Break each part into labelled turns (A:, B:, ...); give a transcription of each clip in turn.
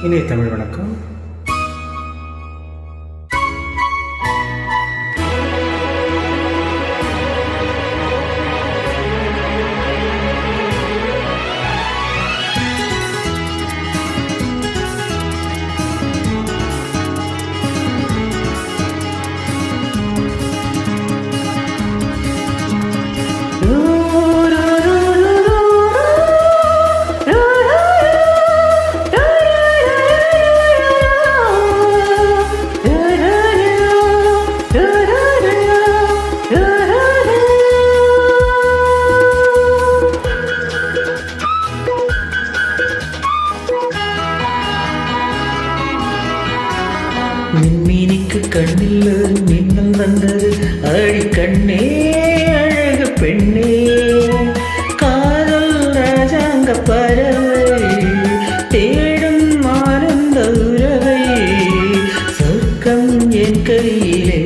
A: இனிய தமிழ் வணக்கம்.
B: மின்மினிக்கு கண்ணில் மின்னல் வந்தது, அடி கண்ணே அழகு பெண்ணே, காதல் ராஜாங்க பறவை தேடும் ஆனந்த உறவை, சொர்க்கம் என் கையிலே.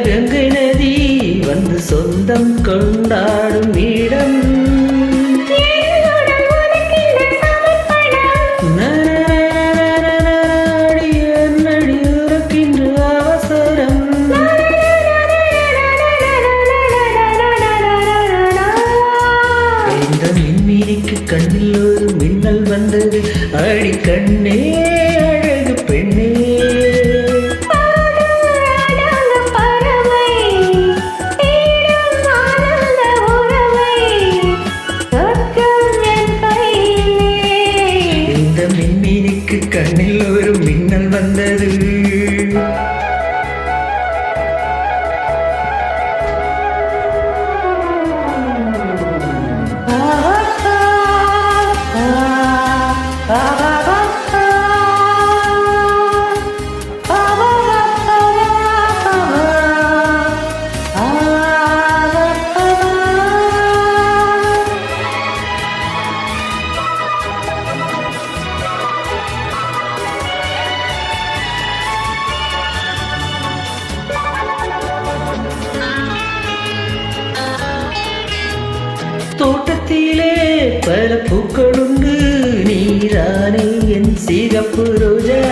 B: கங்கை நதி வந்து சொந்தம் கொண்டாடும் இடம், நடியுறக்கின்ற அவசரம். இந்த மின்மினிக்கு கண்ணில் ஒரு மின்னல் வந்தது, அடி கண்ணே அழகு பெண்ணே. மின்மினிக்கு கண்ணில் ஒரு மின்னல் வந்தது. தோட்டத்திலே பல பூக்களுண்டு, நீரானே என் சிகப்பு ரோஜா.